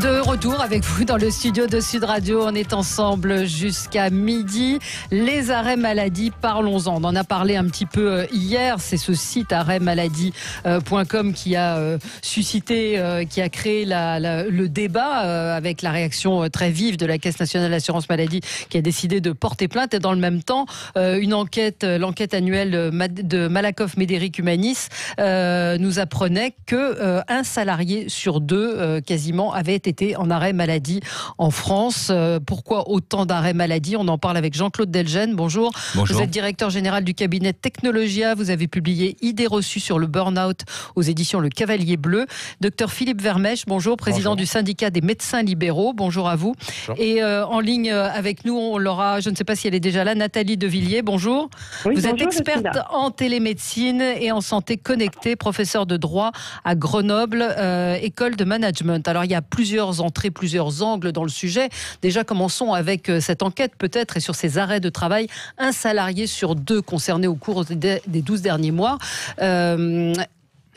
De retour avec vous dans le studio de Sud Radio. On est ensemble jusqu'à midi. Les arrêts maladie, parlons-en. On en a parlé un petit peu hier. C'est ce site arrêtmaladie.com qui a suscité, qui a créé le débat avec la réaction très vive de la Caisse nationale d'assurance maladie qui a décidé de porter plainte. Et dans le même temps, l'enquête annuelle de Malakoff Médéric Humanis nous apprenait que un salarié sur deux quasiment avait été en arrêt maladie en France. Pourquoi autant d'arrêts maladie? On en parle avec Jean-Claude Delgen. Bonjour. Bonjour. Vous êtes directeur général du cabinet Technologia. Vous avez publié Idées reçues sur le burn-out aux éditions Le Cavalier Bleu. Docteur Philippe Vermèche, bonjour, président du syndicat des médecins libéraux. Bonjour à vous. Bonjour. Et en ligne avec nous, on l'aura, je ne sais pas si elle est déjà là, Nathalie Devilliers. Bonjour. Oui, vous bonjour, êtes experte en télémédecine et en santé connectée, professeur de droit à Grenoble, école de management. Alors il y a plusieurs entrées, plusieurs angles dans le sujet. Déjà, commençons avec cette enquête peut-être et sur ces arrêts de travail. Un salarié sur deux concerné au cours des 12 derniers mois.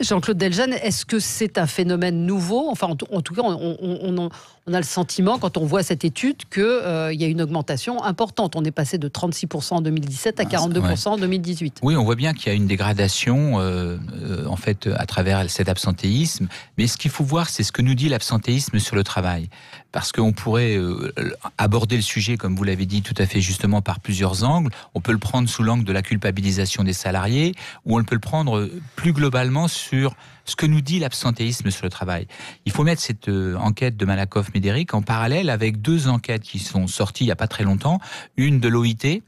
Jean-Claude Delgen, est-ce que c'est un phénomène nouveau? Enfin, en tout cas, on a le sentiment, quand on voit cette étude, qu'il y a une augmentation importante. On est passé de 36% en 2017 à 42% en 2018. Oui, on voit bien qu'il y a une dégradation, en fait, à travers cet absentéisme. Mais ce qu'il faut voir, c'est ce que nous dit l'absentéisme sur le travail. Parce qu'on pourrait aborder le sujet, comme vous l'avez dit tout à fait justement, par plusieurs angles. On peut le prendre sous l'angle de la culpabilisation des salariés, ou on peut le prendre plus globalement sur ce que nous dit l'absentéisme sur le travail. Il faut mettre cette enquête de Malakoff Médéric en parallèle avec deux enquêtes qui sont sorties il n'y a pas très longtemps. Une de l'OIT,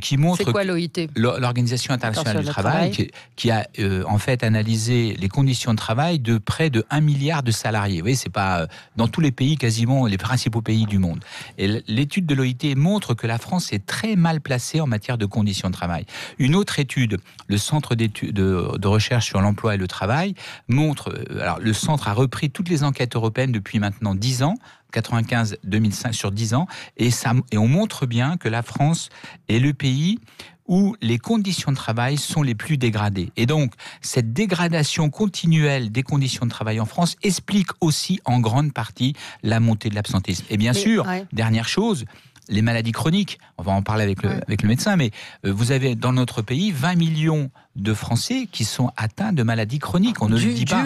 qui montre... C'est quoi l'OIT ? L'Organisation internationale du travail, qui a en fait analysé les conditions de travail de près de 1 milliard de salariés. Vous voyez, c'est pas dans tous les pays, quasiment les principaux pays du monde. Et l'étude de l'OIT montre que la France est très mal placée en matière de conditions de travail. Une autre étude, le Centre d'études de recherche sur l'emploi et le travail, montre... alors, le Centre a repris toutes les enquêtes européennes depuis maintenant 10 ans, 95-2005 sur 10 ans, et on montre bien que la France est le pays où les conditions de travail sont les plus dégradées. Et donc, cette dégradation continuelle des conditions de travail en France explique aussi en grande partie la montée de l'absentéisme. Et bien sûr, dernière chose, les maladies chroniques, on va en parler avec le médecin, mais vous avez dans notre pays 20 millions de Français qui sont atteints de maladies chroniques. On ne le dit pas.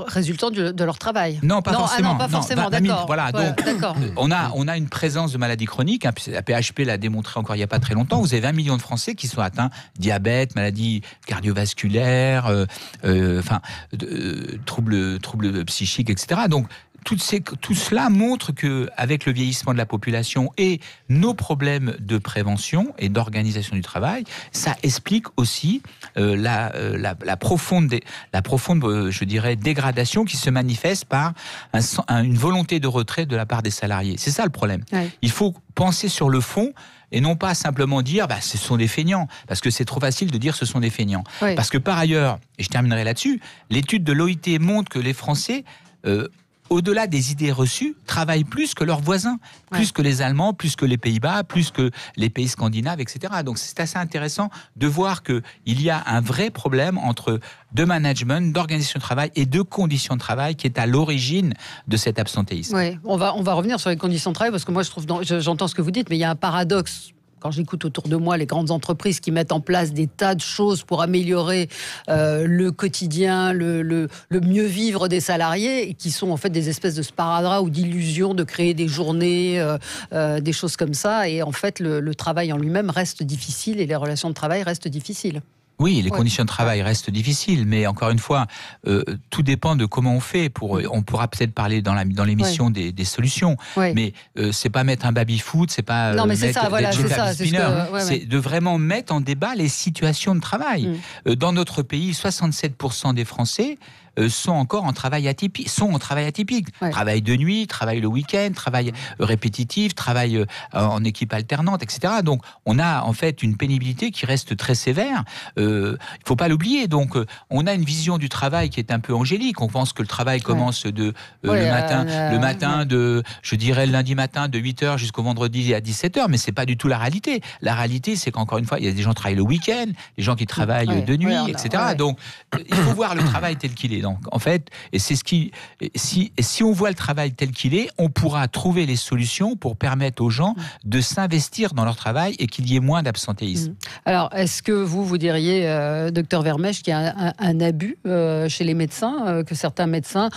Résultant de leur travail. Non, pas forcément. Ah non, pas forcément, d'accord. Voilà, donc, on a une présence de maladies chroniques. La PHP l'a démontré encore il n'y a pas très longtemps. Vous avez 20 millions de Français qui sont atteints de diabète, maladies cardiovasculaires, troubles psychiques, etc. Donc, tout cela montre qu'avec le vieillissement de la population et nos problèmes de prévention et d'organisation du travail, ça explique aussi la profonde, je dirais, dégradation qui se manifeste par une volonté de retrait de la part des salariés. C'est ça le problème. Ouais. Il faut penser sur le fond et non pas simplement dire ce sont des feignants, parce que c'est trop facile de dire ce sont des feignants. Ouais. Parce que par ailleurs, et je terminerai là-dessus, l'étude de l'OIT montre que les Français... au-delà des idées reçues, travaillent plus que leurs voisins, plus que les Allemands, plus que les Pays-Bas, plus que les pays scandinaves, etc. Donc c'est assez intéressant de voir qu'il y a un vrai problème de management, d'organisation de travail et de conditions de travail qui est à l'origine de cet absentéisme. Oui, on va revenir sur les conditions de travail, parce que moi j'entends ce que vous dites, mais il y a un paradoxe. Quand j'écoute autour de moi les grandes entreprises qui mettent en place des tas de choses pour améliorer le quotidien, le mieux vivre des salariés, et qui sont en fait des espèces de sparadrap ou d'illusions de créer des journées, des choses comme ça. Et en fait, le travail en lui-même reste difficile et les relations de travail restent difficiles. Oui, les conditions de travail restent difficiles, mais encore une fois, tout dépend de comment on fait. On pourra peut-être parler dans l'émission des solutions, mais c'est pas mettre un baby-foot, c'est pas c'est de vraiment mettre en débat les situations de travail. Dans notre pays, 67% des Français sont encore en travail atypique, travail de nuit, travail le week-end, travail répétitif, travail en équipe alternante, etc. Donc on a en fait une pénibilité qui reste très sévère. Il faut pas l'oublier. Donc on a une vision du travail qui est un peu angélique. On pense que le travail commence le matin je dirais le lundi matin de 8h jusqu'au vendredi à 17h, mais c'est pas du tout la réalité. La réalité, c'est qu'encore une fois, il y a des gens qui travaillent le week-end, des gens qui travaillent de nuit, etc. Donc il faut voir le travail tel qu'il est. Donc, en fait, et c'est si on voit le travail tel qu'il est, on pourra trouver les solutions pour permettre aux gens de s'investir dans leur travail et qu'il y ait moins d'absentéisme. Alors, est-ce que vous diriez, docteur Vermèche, qu'il y a un abus chez les médecins, que certains médecins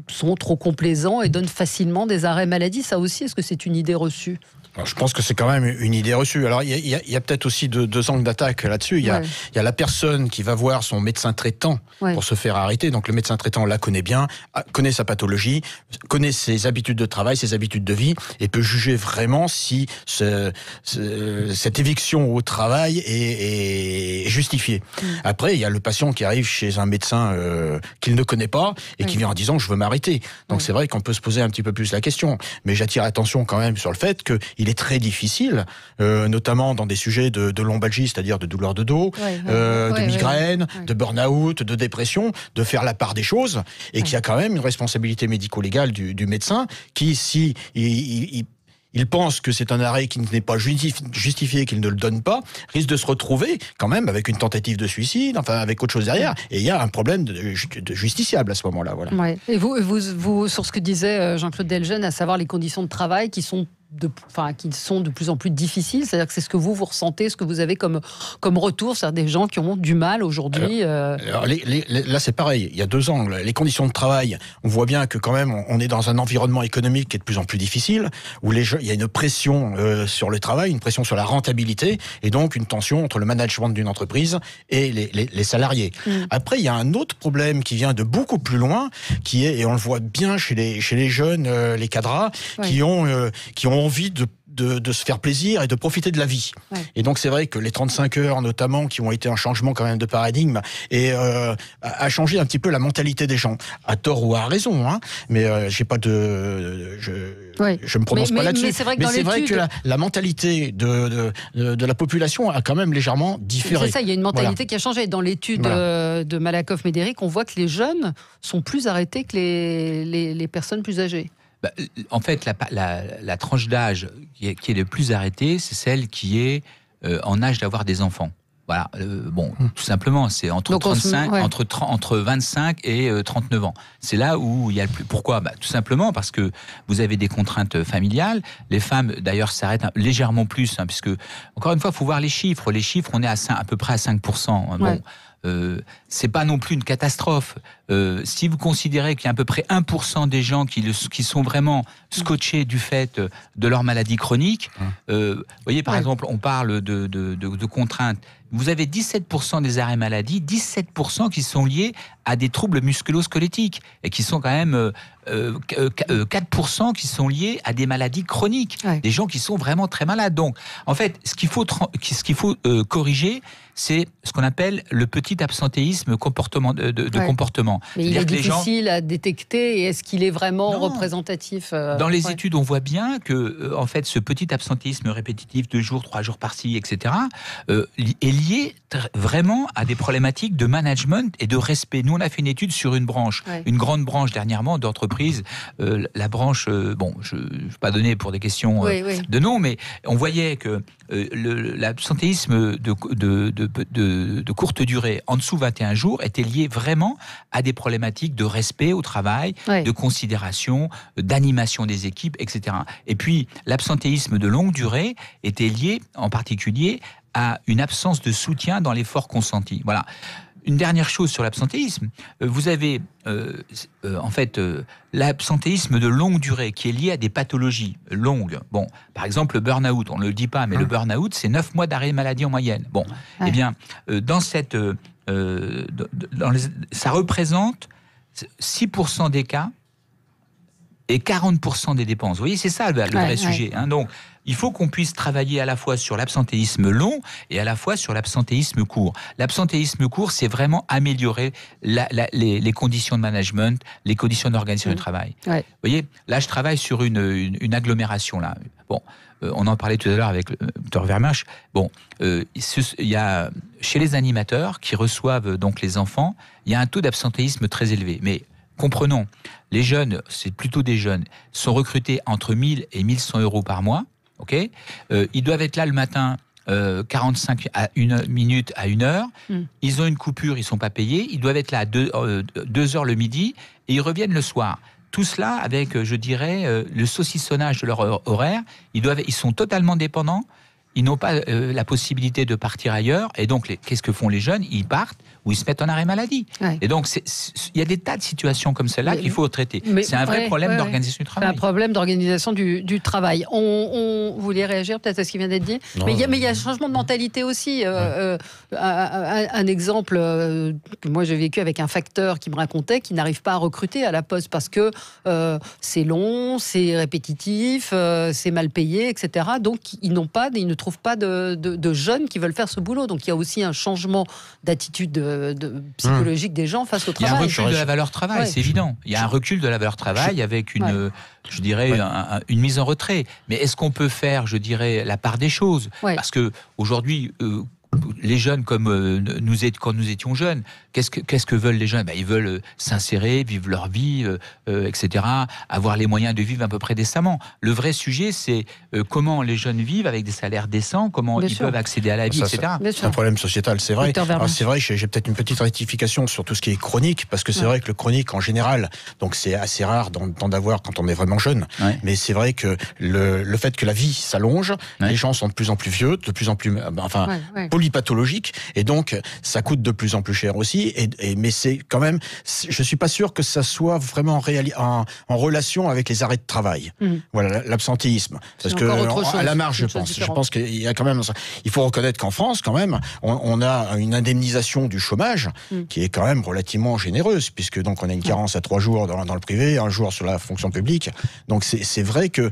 sont trop complaisants et donnent facilement des arrêts maladie? Ça aussi, est-ce que c'est une idée reçue? Alors, je pense que c'est quand même une idée reçue. Alors, il y a peut-être aussi deux angles d'attaque là-dessus. Il y a la personne qui va voir son médecin traitant pour se faire arrêter. Donc, le médecin traitant la connaît bien, connaît sa pathologie, connaît ses habitudes de travail, ses habitudes de vie, et peut juger vraiment si cette éviction au travail est justifiée. Après, il y a le patient qui arrive chez un médecin qu'il ne connaît pas et qui vient en disant « je veux m'arrêter ». Donc, c'est vrai qu'on peut se poser un petit peu plus la question. Mais j'attire l'attention quand même sur le fait que il est très difficile, notamment dans des sujets de lombalgie, c'est-à-dire de douleurs de dos, de migraines, de burn-out, de dépression, de faire la part des choses, et qu'il y a quand même une responsabilité médico-légale du médecin qui, si il pense que c'est un arrêt qui n'est pas justifié, qu'il ne le donne pas, risque de se retrouver quand même avec une tentative de suicide, enfin avec autre chose derrière. Et il y a un problème de justiciable à ce moment-là. Voilà. Ouais. Et vous, sur ce que disait Jean-Claude Deljeune, à savoir les conditions de travail qui sont de plus en plus difficiles, c'est-à-dire que c'est ce que vous ressentez, ce que vous avez comme retour, c'est-à-dire des gens qui ont du mal aujourd'hui. Alors là, c'est pareil, il y a deux angles. Les conditions de travail, on voit bien que quand même, on est dans un environnement économique qui est de plus en plus difficile, où il y a une pression sur le travail, une pression sur la rentabilité, et donc une tension entre le management d'une entreprise et les salariés. Après, il y a un autre problème qui vient de beaucoup plus loin, qui est, et on le voit bien chez les jeunes, les cadras, qui ont envie de se faire plaisir et de profiter de la vie. Et donc c'est vrai que les 35 heures notamment, qui ont été un changement quand même de paradigme, et a changé un petit peu la mentalité des gens, à tort ou à raison, hein, mais je me prononce pas là-dessus. Mais c'est vrai que la mentalité de la population a quand même légèrement différé. C'est ça, il y a une mentalité qui a changé. Dans l'étude de Malakoff-Médéric, on voit que les jeunes sont plus arrêtés que les personnes plus âgées. En fait, la tranche d'âge qui est le plus arrêtée, c'est celle qui est en âge d'avoir des enfants. Voilà, tout simplement, c'est entre 25 et 39 ans. C'est là où il y a le plus. Pourquoi ? Tout simplement parce que vous avez des contraintes familiales. Les femmes, d'ailleurs, s'arrêtent légèrement plus, puisque, encore une fois, il faut voir les chiffres. Les chiffres, on est à peu près à 5%. Bon. C'est pas non plus une catastrophe. Si vous considérez qu'il y a à peu près 1% des gens qui sont vraiment scotchés du fait de leur maladie chronique, vous voyez, par exemple, on parle de contraintes. Vous avez 17% des arrêts maladie, 17% qui sont liés à des troubles musculo-squelettiques et qui sont quand même 4% qui sont liés à des maladies chroniques, des gens qui sont vraiment très malades. Donc, en fait, ce qu'il faut corriger, c'est ce qu'on appelle le petit absentéisme de comportement. Mais il est difficile à détecter, et est-ce qu'il est vraiment représentatif Dans les études, on voit bien que, en fait, ce petit absentéisme répétitif, 2 jours, 3 jours par-ci, etc., est lié vraiment à des problématiques de management et de respect. Nous, on a fait une étude sur une branche, une grande branche dernièrement d'entreprise, la branche, je ne vais pas donner pour des questions de nom, mais on voyait que l'absentéisme de courte durée, en dessous de 21 jours, était lié vraiment à des problématiques de respect au travail, de considération, d'animation des équipes, etc. Et puis, l'absentéisme de longue durée était lié en particulier à une absence de soutien dans l'effort consenti. Voilà. Une dernière chose sur l'absentéisme, vous avez en fait l'absentéisme de longue durée qui est lié à des pathologies longues. Bon, par exemple le burn-out, on ne le dit pas, mais le burn-out, c'est 9 mois d'arrêt maladie en moyenne. Bon, eh bien, dans cette, ça représente 6% des cas et 40% des dépenses. Vous voyez, c'est ça le vrai sujet. Hein. Donc, il faut qu'on puisse travailler à la fois sur l'absentéisme long et à la fois sur l'absentéisme court. L'absentéisme court, c'est vraiment améliorer les conditions de management, les conditions d'organisation du travail. Vous voyez, là, je travaille sur une agglomération. Là. Bon, on en parlait tout à l'heure avec le Dr Vermèche. Bon, il y a, chez les animateurs qui reçoivent donc les enfants, il y a un taux d'absentéisme très élevé. Mais comprenons, les jeunes, c'est plutôt des jeunes, sont recrutés entre 1 000 et 1 100 euros par mois. Okay, ils doivent être là le matin 45 minutes à 1 heure. Ils ont une coupure, ils ne sont pas payés. Ils doivent être là à 2 heures le midi et ils reviennent le soir. Tout cela avec, je dirais, le saucissonnage de leur horaire. Ils sont totalement dépendants. Ils n'ont pas la possibilité de partir ailleurs. Et donc, qu'est-ce que font les jeunes? Ils partent ou ils se mettent en arrêt maladie. Ouais. Et donc, il y a des tas de situations comme celle-là qu'il faut traiter. C'est un vrai problème d'organisation du travail. C'est un problème d'organisation du travail. On voulait réagir peut-être à ce qui vient d'être dit. Non, mais il y a un changement de mentalité aussi. Un exemple que moi j'ai vécu avec un facteur qui me racontait qu'il n'arrive pas à recruter à la Poste parce que c'est long, c'est répétitif, c'est mal payé, etc. Donc, ils ne trouvent pas de jeunes qui veulent faire ce boulot. Donc, il y a aussi un changement d'attitude psychologique des gens face au travail. Il y a un recul de la valeur travail, c'est évident. Il y a un recul de la valeur travail avec je dirais, une mise en retrait. Mais est-ce qu'on peut faire, je dirais, la part des choses? Parce que aujourd'hui, les jeunes, comme quand nous étions jeunes, qu'est-ce que veulent les jeunes? Ils veulent s'insérer, vivre leur vie, etc., avoir les moyens de vivre à peu près décemment. Le vrai sujet, c'est comment les jeunes vivent avec des salaires décents, comment ils peuvent accéder à la vie, etc. C'est un problème sociétal, c'est vrai. Alors, c'est vrai, j'ai peut-être une petite rectification sur tout ce qui est chronique, parce que c'est vrai que le chronique, en général, donc c'est assez rare d'en avoir quand on est vraiment jeune, mais c'est vrai que le fait que la vie s'allonge, les gens sont de plus en plus vieux, de plus en plus polypathologiques, et donc ça coûte de plus en plus cher aussi, mais c'est quand même, je suis pas sûr que ça soit vraiment en relation avec les arrêts de travail. Voilà, l'absentéisme, parce que à la marge, je pense qu'il y a quand même, il faut reconnaître qu'en France quand même, on a une indemnisation du chômage qui est quand même relativement généreuse, puisque donc on a une carence à 3 jours dans le privé, 1 jour sur la fonction publique. Donc c'est vrai que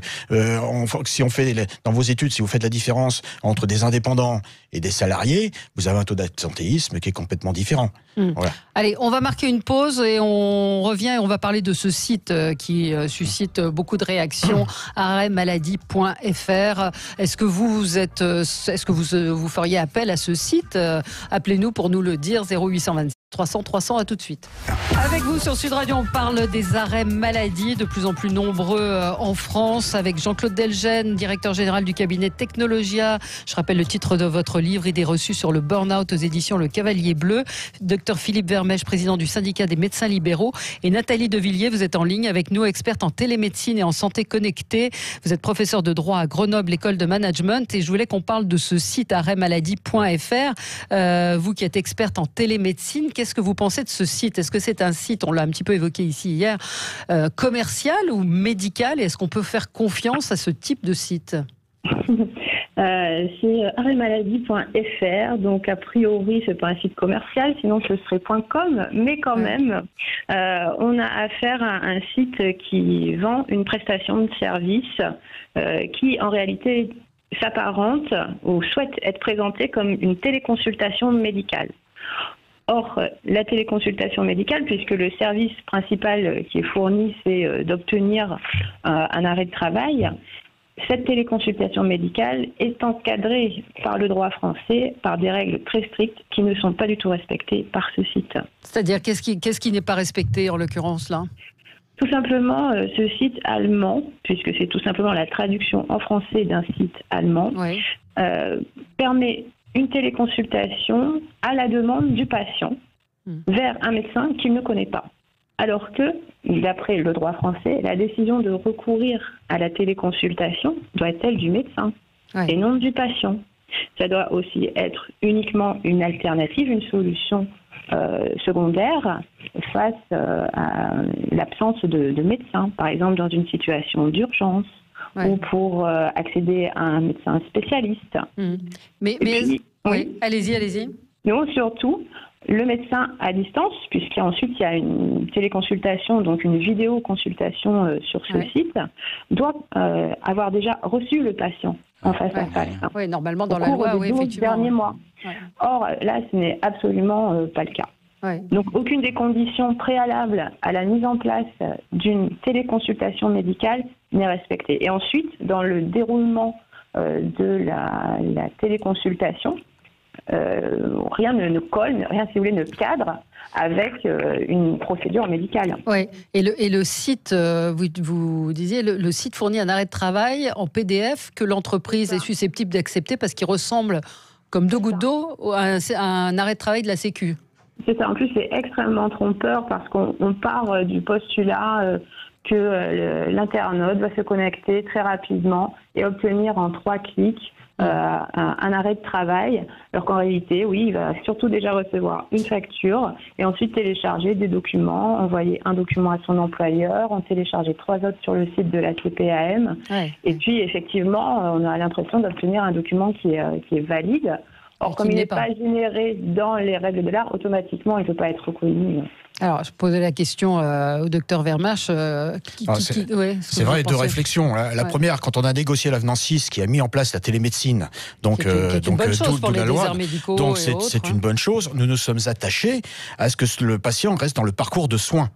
si on fait dans vos études, si vous faites la différence entre des indépendants et des salariés, vous avez un taux d'absentéisme qui est complètement différent. Voilà. Allez, on va marquer une pause et on revient et on va parler de ce site qui suscite beaucoup de réactions, arrêtmaladie.fr. Est-ce que vous feriez appel à ce site? Appelez-nous pour nous le dire, 0826 300 300, à tout de suite. Avec vous sur Sud Radio, on parle des arrêts maladie, de plus en plus nombreux en France, avec Jean-Claude Delgenne, directeur général du cabinet Technologia. Je rappelle le titre de votre livre, Idées reçues sur le burn-out, aux éditions Le Cavalier Bleu. Docteur Philippe Vermèche, président du syndicat des médecins libéraux. Et Nathalie Devilliers, vous êtes en ligne avec nous, experte en télémédecine et en santé connectée. Vous êtes professeur de droit à Grenoble, école de management. Et je voulais qu'on parle de ce site arrêtmaladie.fr. Vous qui êtes experte en télémédecine, qu'est-ce que vous pensez de ce site? Est-ce que c'est un site, on l'a un petit peu évoqué ici hier, commercial ou médical? Et est-ce qu'on peut faire confiance à ce type de site? C'est arrêtmaladie.fr, donc a priori c'est pas un site commercial, sinon ce serait .com, mais quand même on a affaire à un site qui vend une prestation de service qui en réalité s'apparente ou souhaite être présentée comme une téléconsultation médicale. Or, la téléconsultation médicale, puisque le service principal qui est fourni, c'est d'obtenir un arrêt de travail, cette téléconsultation médicale est encadrée par le droit français, par des règles très strictes qui ne sont pas du tout respectées par ce site. C'est-à-dire, qu'est-ce qui n'est pas respecté en l'occurrence là ? Tout simplement, ce site allemand, puisque c'est tout simplement la traduction en français d'un site allemand, permet une téléconsultation à la demande du patient vers un médecin qu'il ne connaît pas. Alors que, d'après le droit français, la décision de recourir à la téléconsultation doit être celle du médecin et non du patient. Ça doit aussi être uniquement une alternative, une solution secondaire face à l'absence de médecin, par exemple dans une situation d'urgence ou pour accéder à un médecin spécialiste. Mais allez-y. Non, surtout, le médecin à distance, puisqu'ensuite il y a une téléconsultation, donc une vidéoconsultation sur ce site, doit avoir déjà reçu le patient en face à face. Oui, normalement dans la loi, des 12 derniers mois. Or, là, ce n'est absolument pas le cas. Donc, aucune des conditions préalables à la mise en place d'une téléconsultation médicale n'est respectée. Et ensuite, dans le déroulement de la téléconsultation, rien ne colle, rien, si vous voulez, ne cadre avec une procédure médicale. Oui, et le site, vous disiez, le site fournit un arrêt de travail en PDF que l'entreprise est susceptible d'accepter parce qu'il ressemble comme deux gouttes d'eau à un arrêt de travail de la Sécu. C'est ça, en plus c'est extrêmement trompeur parce qu'on part du postulat que l'internaute va se connecter très rapidement et obtenir en 3 clics un arrêt de travail, alors qu'en réalité, oui, il va surtout déjà recevoir une facture et ensuite télécharger des documents, envoyer un document à son employeur, en télécharger 3 autres sur le site de la CPAM. Ouais. Et puis, effectivement, on a l'impression d'obtenir un document qui est valide. Or, comme il n'est pas généré dans les règles de l'art, automatiquement, il ne peut pas être reconnu. Alors, je posais la question au docteur Vermache. C'est vrai, 2 réflexions. La première, quand on a négocié l'avenant 6 qui a mis en place la télémédecine, donc une bonne chose pour les déserts médicaux. Donc c'est une bonne chose. Nous nous sommes attachés à ce que le patient reste dans le parcours de soins.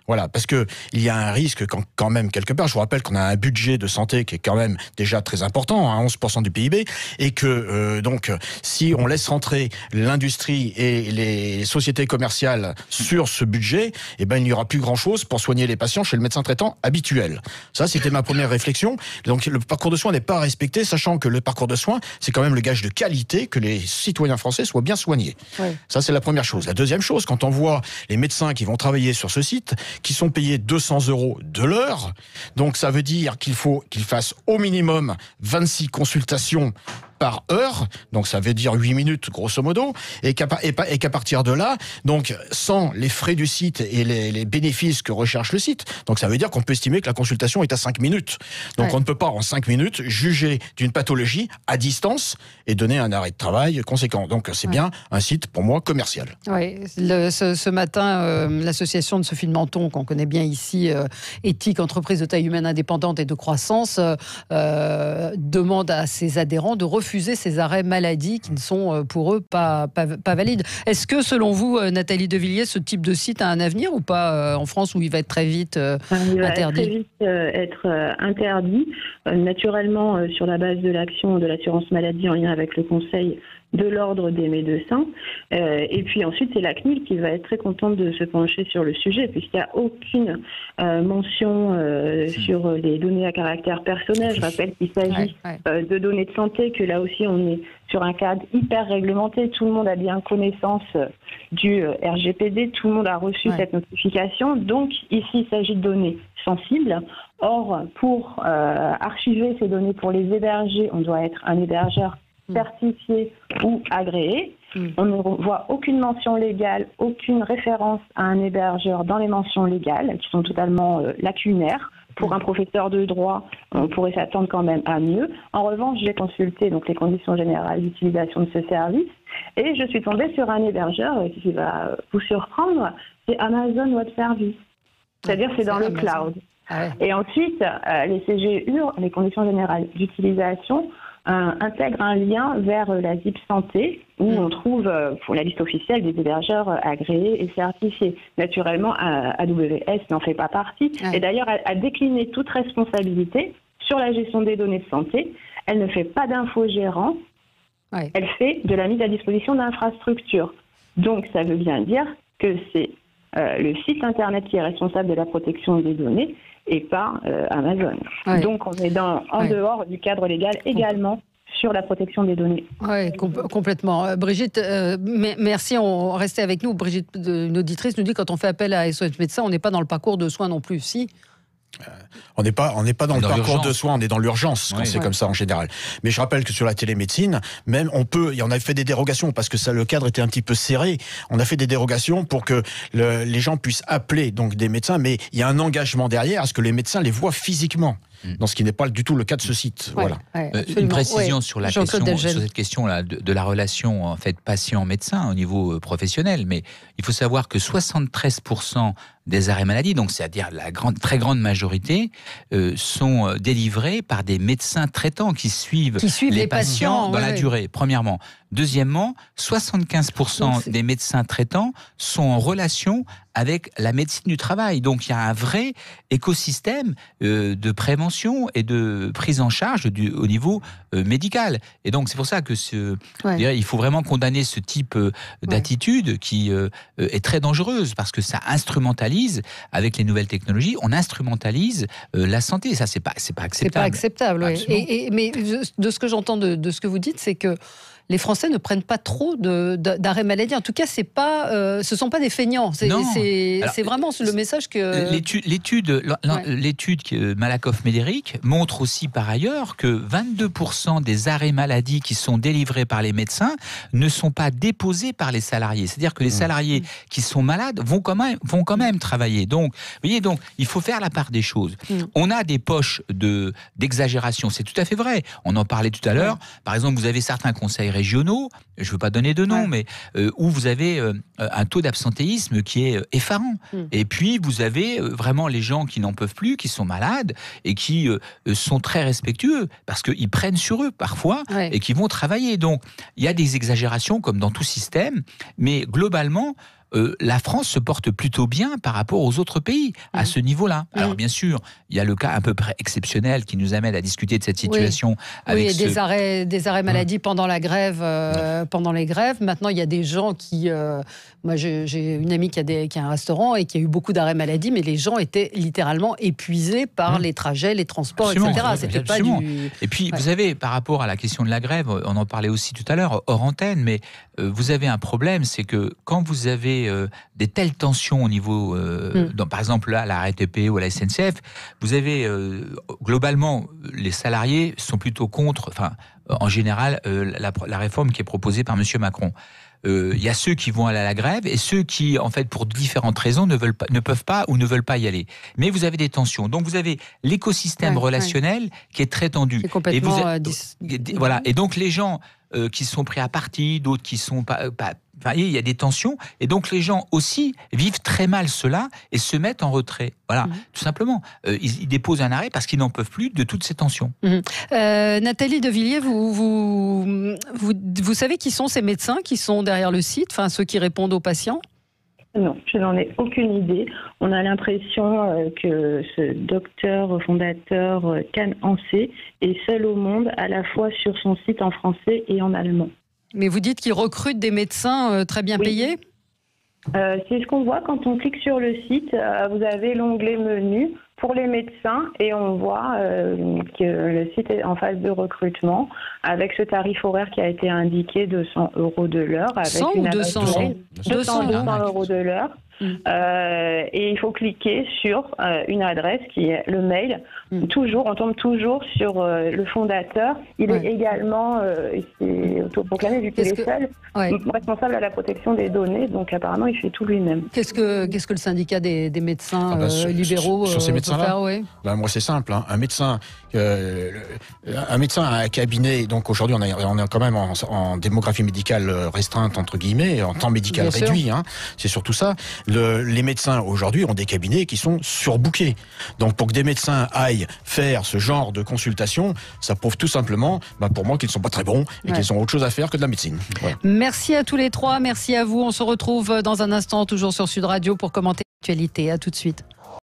Voilà, parce que il y a un risque quand même quelque part. Je vous rappelle qu'on a un budget de santé qui est quand même déjà très important, hein, 11% du PIB, et que donc si on laisse rentrer l'industrie et les sociétés commerciales sur ce budget, eh ben il n'y aura plus grand-chose pour soigner les patients chez le médecin traitant habituel. Ça, c'était ma première réflexion. Donc le parcours de soins n'est pas respecté, sachant que le parcours de soins, c'est quand même le gage de qualité que les citoyens français soient bien soignés. Oui. Ça, c'est la première chose. La deuxième chose, quand on voit les médecins qui vont travailler sur ce site, qui sont payés 200 € de l'heure. Donc ça veut dire qu'il faut qu'ils fassent au minimum 26 consultations par heure, donc ça veut dire 8 minutes grosso modo, et qu'à partir de là, donc sans les frais du site et les bénéfices que recherche le site, donc ça veut dire qu'on peut estimer que la consultation est à 5 minutes. Donc on ne peut pas en 5 minutes juger d'une pathologie à distance et donner un arrêt de travail conséquent. Donc c'est bien un site pour moi commercial. Oui, ce matin, l'association de Sophie de Menton, qu'on connaît bien ici, Éthique, entreprise de taille humaine indépendante et de croissance, demande à ses adhérents de refuser ces arrêts maladie qui ne sont pour eux pas valides. Est-ce que, selon vous, Nathalie Devilliers, ce type de site a un avenir ou pas en France, où il va être très vite interdit ? Il va très vite être interdit, naturellement sur la base de l'action de l'assurance maladie en lien avec le Conseil de l'ordre des médecins. Et puis ensuite, c'est la CNIL qui va être très contente de se pencher sur le sujet, puisqu'il n'y a aucune mention sur les données à caractère personnel. Je rappelle qu'il s'agit de données de santé, que là aussi, on est sur un cadre hyper réglementé. Tout le monde a bien connaissance du RGPD, tout le monde a reçu cette notification. Donc ici, il s'agit de données sensibles. Or, pour archiver ces données, pour les héberger, on doit être un hébergeur certifié ou agréé. On ne voit aucune mention légale, aucune référence à un hébergeur dans les mentions légales, qui sont totalement lacunaires. Pour un professeur de droit, on pourrait s'attendre quand même à mieux. En revanche, j'ai consulté donc les conditions générales d'utilisation de ce service et je suis tombée sur un hébergeur qui va vous surprendre, c'est Amazon Web Service. C'est-à-dire c'est dans le cloud. Et ensuite, les CGU, les conditions générales d'utilisation, intègre un lien vers la ZIP Santé où on trouve pour la liste officielle des hébergeurs agréés et certifiés. Naturellement, AWS n'en fait pas partie et d'ailleurs a décliné toute responsabilité sur la gestion des données de santé. Elle ne fait pas d'infogérant, elle fait de la mise à disposition d'infrastructures. Donc ça veut bien dire que c'est le site internet qui est responsable de la protection des données et pas Amazon. Donc on est en dehors du cadre légal également sur la protection des données. Oui, complètement. Brigitte, merci, on restait avec nous. Brigitte, une auditrice, nous dit que quand on fait appel à SOS Médecins, on n'est pas dans le parcours de soins non plus, si. On n'est pas dans le parcours de soins, on est dans l'urgence quand c'est comme ça en général. Mais je rappelle que sur la télémédecine, même on a fait des dérogations parce que le cadre était un petit peu serré. On a fait des dérogations pour que les gens puissent appeler donc des médecins, mais il y a un engagement derrière à ce que les médecins les voient physiquement. Dans ce qui n'est pas du tout le cas de ce site. Voilà. Une précision sur cette question-là de la relation en fait patient-médecin au niveau professionnel. Mais il faut savoir que 73% des arrêts maladie, donc c'est-à-dire la très grande majorité, sont délivrés par des médecins traitants qui suivent les patients dans la durée, premièrement. Deuxièmement, 75% des médecins traitants sont en relation avec la médecine du travail. Donc il y a un vrai écosystème de prévention et de prise en charge au niveau médical. Et donc c'est pour ça que il faut vraiment condamner ce type d'attitude qui est très dangereuse, parce que ça instrumentalise, avec les nouvelles technologies, on instrumentalise la santé. Ça, c'est pas acceptable. C'est pas acceptable, oui. Mais de ce que j'entends de ce que vous dites, c'est que les Français ne prennent pas trop d'arrêt maladie. En tout cas, ce sont pas des feignants. C'est vraiment le message que... L'étude Malakoff-Médéric montre aussi par ailleurs que 22% des arrêts maladie qui sont délivrés par les médecins ne sont pas déposés par les salariés. C'est-à-dire que les salariés qui sont malades vont quand même travailler. Donc, vous voyez, il faut faire la part des choses. On a des poches d'exagération. C'est tout à fait vrai. On en parlait tout à l'heure. Par exemple, vous avez certains conseils régionaux, je ne veux pas donner de nom, mais où vous avez un taux d'absentéisme qui est effarant. Et puis, vous avez vraiment les gens qui n'en peuvent plus, qui sont malades et qui sont très respectueux parce qu'ils prennent sur eux parfois et qui vont travailler. Donc, il y a des exagérations comme dans tout système, mais globalement, la France se porte plutôt bien par rapport aux autres pays à ce niveau-là. Alors bien sûr, il y a le cas à peu près exceptionnel qui nous amène à discuter de cette situation. Avec des arrêts maladie pendant la grève, pendant les grèves. Maintenant, il y a des gens qui... moi, j'ai une amie qui a un restaurant et qui a eu beaucoup d'arrêts maladie, mais les gens étaient littéralement épuisés par les trajets, les transports, etc. C'était pas du... Et puis, vous avez, par rapport à la question de la grève, on en parlait aussi tout à l'heure, hors antenne, mais vous avez un problème, c'est que quand vous avez des telles tensions au niveau, par exemple là, à la RATP ou à la SNCF, vous avez globalement, les salariés sont plutôt contre, en général, la réforme qui est proposée par M. Macron. Il y a ceux qui vont aller à la grève et ceux qui, en fait, pour différentes raisons, ne peuvent pas ou ne veulent pas y aller. Mais vous avez des tensions. Donc, vous avez l'écosystème relationnel qui est très tendu. C'est complètement... Voilà. Et donc, les gens qui sont pris à partie, d'autres qui sont pas il y a des tensions. Et donc, les gens aussi vivent très mal cela et se mettent en retrait. Voilà, tout simplement. Ils déposent un arrêt parce qu'ils n'en peuvent plus de toutes ces tensions. Nathalie Devilliers, vous savez qui sont ces médecins qui sont derrière le site, ceux qui répondent aux patients ? Non, je n'en ai aucune idée. On a l'impression que ce docteur fondateur Can Hansé est seul au monde, à la fois sur son site en français et en allemand. Mais vous dites qu'il recrute des médecins très bien payés ? C'est ce qu'on voit quand on clique sur le site. Vous avez l'onglet menu pour les médecins et on voit que le site est en phase de recrutement avec ce tarif horaire qui a été indiqué, 200 € de l'heure. 100 ou 200 200 € de l'heure. Et il faut cliquer sur une adresse qui est le mail. On tombe toujours sur le fondateur. Il est également, c'est autoproclamé vu qu'il est seul, responsable à la protection des données. Donc apparemment, il fait tout lui-même. Qu'est-ce que le syndicat des médecins libéraux sur ces médecins-là, moi, c'est simple. Un médecin a un cabinet. Donc aujourd'hui, on est quand même en démographie médicale restreinte entre guillemets, en temps médical réduit. C'est surtout ça. Les médecins aujourd'hui ont des cabinets qui sont surbookés. Donc pour que des médecins aillent faire ce genre de consultation, ça prouve tout simplement, pour moi, qu'ils ne sont pas très bons et qu'ils ont autre chose à faire que de la médecine. Ouais. Merci à tous les trois, merci à vous. On se retrouve dans un instant, toujours sur Sud Radio, pour commenter l'actualité. À tout de suite.